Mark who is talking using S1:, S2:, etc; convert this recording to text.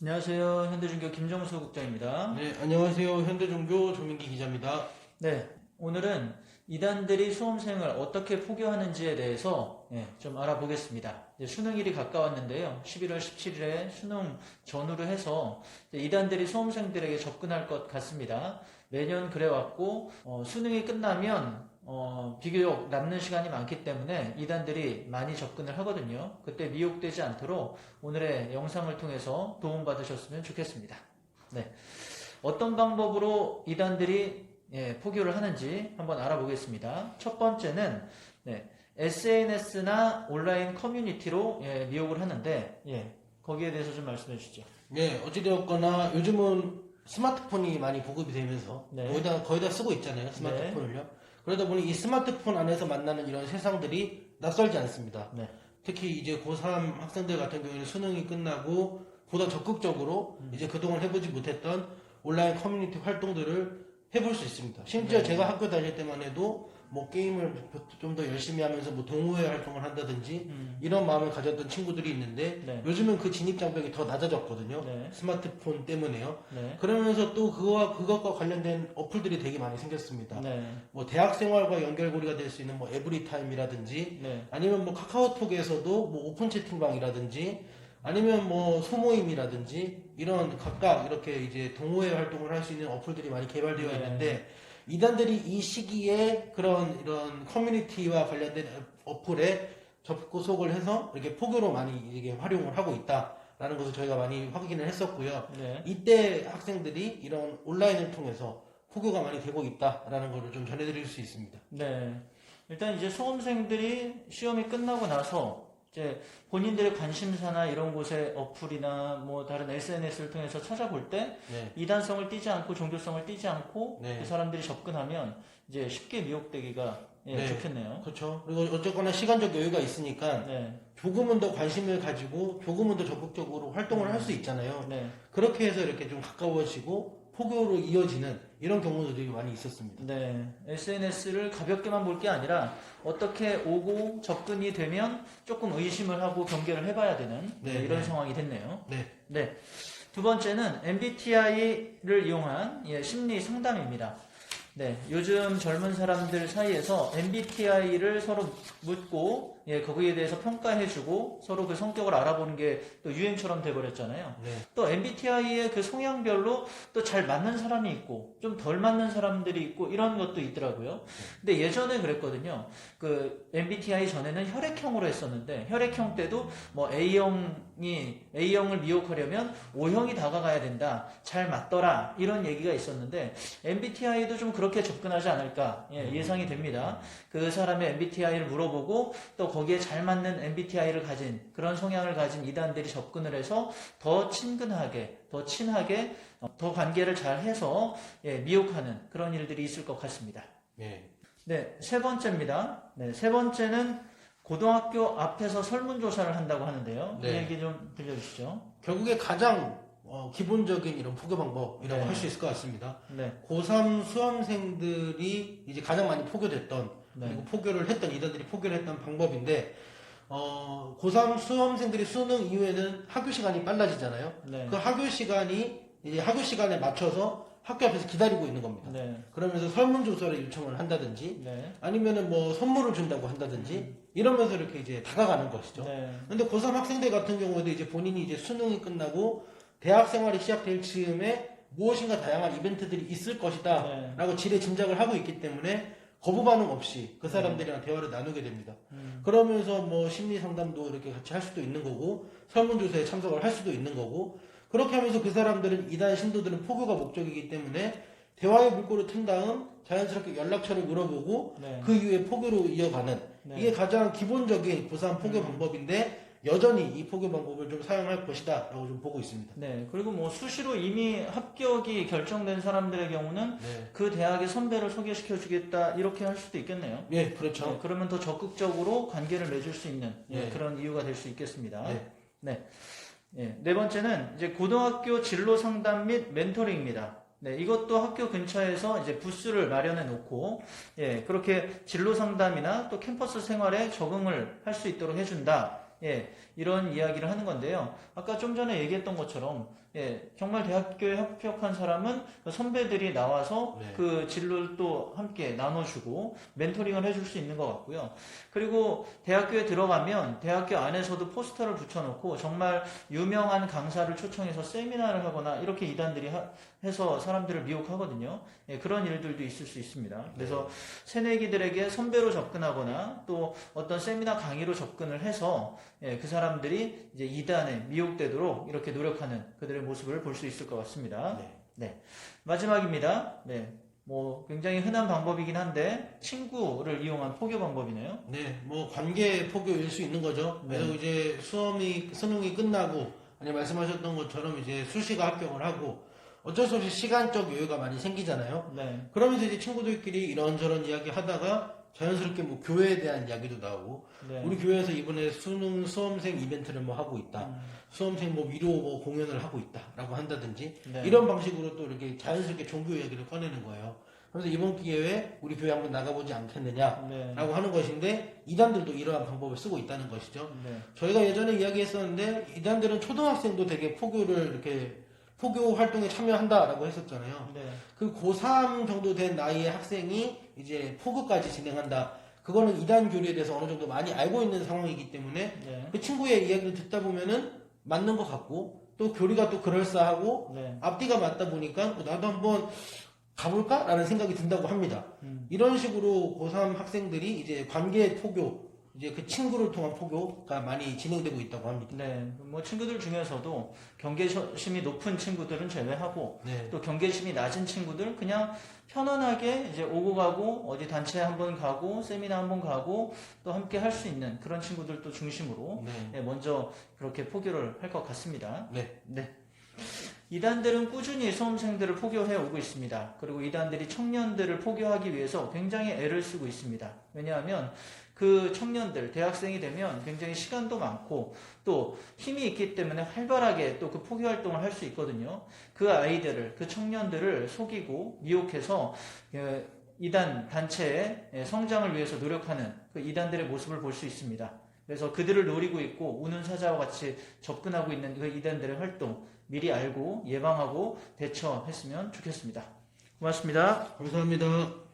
S1: 안녕하세요. 현대중교 김정수 국장입니다.
S2: 네, 안녕하세요. 현대종교 조민기 기자입니다.
S1: 네, 오늘은 이단들이 수험생을 어떻게 포교하는지에 대해서 좀 알아보겠습니다. 수능일이 가까웠는데요. 11월 17일에 수능 전후로 해서 이단들이 수험생들에게 접근할 것 같습니다. 매년 그래왔고 수능이 끝나면 비교적 남는 시간이 많기 때문에 이단들이 많이 접근을 하거든요. 그때 미혹되지 않도록 오늘의 영상을 통해서 도움받으셨으면 좋겠습니다. 네, 어떤 방법으로 이단들이 포교를 하는지 한번 알아보겠습니다. 첫 번째는 SNS나 온라인 커뮤니티로 미혹을 하는데 거기에 대해서 좀 말씀해 주시죠.
S2: 네, 어찌되었거나 요즘은 스마트폰이 많이 보급이 되면서
S1: 네.
S2: 거의 다 쓰고 있잖아요. 스마트폰을요. 그러다 보니 이 스마트폰 안에서 만나는 이런 세상들이 낯설지 않습니다.
S1: 네.
S2: 특히 이제 고3 학생들 같은 경우에는 수능이 끝나고 보다 적극적으로 이제 그동안 해보지 못했던 온라인 커뮤니티 활동들을 해볼 수 있습니다. 심지어
S1: 네.
S2: 제가 학교 다닐 때만 해도 뭐 게임을 좀 더 열심히 하면서 뭐 동호회 활동을 한다든지 이런 마음을 가졌던 친구들이 있는데
S1: 네.
S2: 요즘은 그 진입 장벽이 더 낮아졌거든요.
S1: 네.
S2: 스마트폰 때문에요.
S1: 네.
S2: 그러면서 또 그것과 관련된 어플들이 되게 많이 생겼습니다.
S1: 네.
S2: 뭐 대학 생활과 연결고리가 될 수 있는 뭐 에브리타임이라든지
S1: 네.
S2: 아니면 뭐 카카오톡에서도 뭐 오픈 채팅방이라든지 아니면 뭐 소모임이라든지 이런 각각 이렇게 이제 동호회 활동을 할 수 있는 어플들이 많이 개발되어
S1: 네.
S2: 있는데 이단들이 이 시기에 이런 커뮤니티와 관련된 어플에 접속을 해서 이렇게 포교로 많이 이게 활용을 하고 있다라는 것을 저희가 많이 확인을 했었고요.
S1: 네.
S2: 이때 학생들이 이런 온라인을 통해서 포교가 많이 되고 있다라는 것을 좀 전해드릴 수 있습니다.
S1: 네. 일단 이제 수험생들이 시험이 끝나고 나서 이제 본인들의 관심사나 이런 곳에 어플이나 뭐 다른 SNS를 통해서 찾아볼 때
S2: 네.
S1: 이단성을 띠지 않고 종교성을 띠지 않고
S2: 네.
S1: 그 사람들이 접근하면 이제 쉽게 미혹되기가
S2: 네.
S1: 좋겠네요.
S2: 그렇죠. 그리고 어쨌거나 시간적 여유가 있으니까
S1: 네.
S2: 조금은 더 관심을 가지고 조금은 더 적극적으로 활동을 할 수 있잖아요.
S1: 네.
S2: 그렇게 해서 이렇게 좀 가까워지고 포교로 이어지는 이런 경우들이 많이 있었습니다.
S1: 네. SNS를 가볍게만 볼 게 아니라 어떻게 오고 접근이 되면 조금 의심을 하고 경계를 해봐야 되는
S2: 네,
S1: 이런
S2: 네.
S1: 상황이 됐네요.
S2: 네.
S1: 네. 두 번째는 MBTI를 이용한 심리 상담입니다. 네. 요즘 젊은 사람들 사이에서 MBTI를 서로 묻고 거기에 대해서 평가해주고 서로 그 성격을 알아보는 게 또 유행처럼 돼버렸잖아요.
S2: 네.
S1: 또 MBTI의 그 성향별로 또 잘 맞는 사람이 있고 좀 덜 맞는 사람들이 있고 이런 것도 있더라고요. 근데 예전에 그랬거든요. 그 MBTI 전에는 혈액형으로 했었는데 혈액형 때도 뭐 A형을 미혹하려면 O형이 다가가야 된다. 잘 맞더라. 이런 얘기가 있었는데 MBTI도 좀 그렇게 접근하지 않을까 예상이 됩니다. 그 사람의 MBTI를 물어보고 또 거기에 잘 맞는 MBTI를 가진 그런 성향을 가진 이단들이 접근을 해서 더 친근하게 더 친하게 더 관계를 잘 해서 미혹하는 그런 일들이 있을 것 같습니다.
S2: 네.
S1: 네, 세 번째입니다. 네, 세 번째는 고등학교 앞에서 설문조사를 한다고 하는데요. 그
S2: 네.
S1: 얘기 좀 들려주시죠.
S2: 결국에 가장 기본적인 이런 포교 방법이라고
S1: 네.
S2: 할 수 있을 것 같습니다.
S1: 네,
S2: 고3 수험생들이 이제 가장 많이 포교됐던
S1: 네.
S2: 그리고 포교를 했던 이단들이 포교를 했던 방법인데 고3 수험생들이 수능 이후에는 학교 시간이 빨라지잖아요.
S1: 네.
S2: 그 학교 시간이 이제 학교 시간에 맞춰서 학교 앞에서 기다리고 있는 겁니다.
S1: 네.
S2: 그러면서 설문조사를 요청을 한다든지
S1: 네.
S2: 아니면은 뭐 선물을 준다고 한다든지 이러면서 이렇게 이제 다가가는 것이죠.
S1: 네.
S2: 근데 고3 학생들 같은 경우에도 이제 본인이 이제 수능이 끝나고 대학 생활이 시작될 즈음에 무엇인가 다양한 이벤트들이 있을 것이다
S1: 네.
S2: 라고 지레 짐작을 하고 있기 때문에 거부 반응 없이 그 사람들이랑 대화를 나누게 됩니다.
S1: 음.
S2: 그러면서 뭐 심리 상담도 이렇게 같이 할 수도 있는 거고 설문조사에 참석을 할 수도 있는 거고 그렇게 하면서 그 사람들은 이단 신도들은 포교가 목적이기 때문에 대화의 물꼬를 튼 다음 자연스럽게 연락처를 물어보고
S1: 네.
S2: 그 이후에 포교로 이어가는
S1: 네.
S2: 이게 가장 기본적인 고3 포교 방법인데 여전히 이 포교 방법을 좀 사용할 것이다 라고 좀 보고 있습니다.
S1: 네, 그리고 뭐 수시로 이미 합격이 결정된 사람들의 경우는
S2: 네.
S1: 그 대학의 선배를 소개시켜 주겠다 이렇게 할 수도 있겠네요.
S2: 예, 그렇죠.
S1: 네, 그러면 더 적극적으로 관계를 맺을 수 있는
S2: 네.
S1: 그런 이유가 될 수 있겠습니다.
S2: 네.
S1: 네. 네 번째는 이제 고등학교 진로 상담 및 멘토링입니다. 네, 이것도 학교 근처에서 이제 부스를 마련해 놓고, 그렇게 진로 상담이나 또 캠퍼스 생활에 적응을 할 수 있도록 해준다. 이런 이야기를 하는 건데요. 아까 좀 전에 얘기했던 것처럼 정말 대학교에 합격한 사람은 선배들이 나와서
S2: 네.
S1: 그 진로를 또 함께 나눠주고 멘토링을 해줄 수 있는 것 같고요. 그리고 대학교에 들어가면 대학교 안에서도 포스터를 붙여놓고 정말 유명한 강사를 초청해서 세미나를 하거나 이렇게 이단들이 해서 사람들을 미혹하거든요. 그런 일들도 있을 수 있습니다. 그래서 새내기들에게 선배로 접근하거나 또 어떤 세미나 강의로 접근을 해서 그 사람들이 이제 이단에 미혹되도록 이렇게 노력하는 그들의 모습을 볼 수 있을 것 같습니다. 네. 마지막입니다. 뭐 굉장히 흔한 방법이긴 한데 친구를 이용한 포교 방법이네요.
S2: 네, 뭐 관계 포교일 수 있는 거죠.
S1: 네.
S2: 그래서 이제 수능이 끝나고 아니 말씀하셨던 것처럼 이제 수시가 합격을 하고 어쩔 수 없이 시간적 여유가 많이 생기잖아요.
S1: 네.
S2: 그러면서 이제 친구들끼리 이런저런 이야기 하다가 자연스럽게 뭐 교회에 대한 이야기도 나오고
S1: 네.
S2: 우리 교회에서 이번에 수험생 이벤트를 뭐 하고 있다. 수험생 뭐 위로 뭐 공연을 하고 있다라고 한다든지
S1: 네.
S2: 이런 방식으로 또 이렇게 자연스럽게 종교 이야기를 꺼내는 거예요. 그래서 이번 기회에 우리 교회 한번 나가보지 않겠느냐라고
S1: 네.
S2: 하는 것인데 이단들도 이러한 방법을 쓰고 있다는 것이죠.
S1: 네.
S2: 저희가 예전에 이야기했었는데 이단들은 초등학생도 되게 포교를 이렇게 포교 활동에 참여한다라고 했었잖아요.
S1: 네.
S2: 그 고3 정도 된 나이의 학생이 이제 포교까지 진행한다. 그거는 이단 교리에 대해서 어느 정도 많이 알고 있는 상황이기 때문에
S1: 네.
S2: 그 친구의 이야기를 듣다 보면은 맞는 것 같고 또 교리가 또 그럴싸하고
S1: 네.
S2: 앞뒤가 맞다 보니까 나도 한번 가볼까? 라는 생각이 든다고 합니다.
S1: 음.
S2: 이런 식으로 고3 학생들이 이제 관계 포교, 이제 그 친구를 통한 포교가 많이 진행되고 있다고 합니다.
S1: 네. 뭐 친구들 중에서도 경계심이 높은 친구들은 제외하고
S2: 네.
S1: 또 경계심이 낮은 친구들 그냥 편안하게 이제 오고 가고 어디 단체 한번 가고 세미나 한번 가고 또 함께 할 수 있는 그런 친구들도 중심으로
S2: 네.
S1: 먼저 그렇게 포교를 할 것 같습니다.
S2: 네.
S1: 네. 이단들은 꾸준히 수험생들을 포교해 오고 있습니다. 그리고 이단들이 청년들을 포교하기 위해서 굉장히 애를 쓰고 있습니다. 왜냐하면 그 청년들, 대학생이 되면 굉장히 시간도 많고 또 힘이 있기 때문에 활발하게 또 그 포교 활동을 할 수 있거든요. 그 아이들을, 그 청년들을 속이고 미혹해서 이단 단체의 성장을 위해서 노력하는 그 이단들의 모습을 볼 수 있습니다. 그래서 그들을 노리고 있고 우는 사자와 같이 접근하고 있는 그 이단들의 활동 미리 알고 예방하고 대처했으면 좋겠습니다. 고맙습니다.
S2: 감사합니다.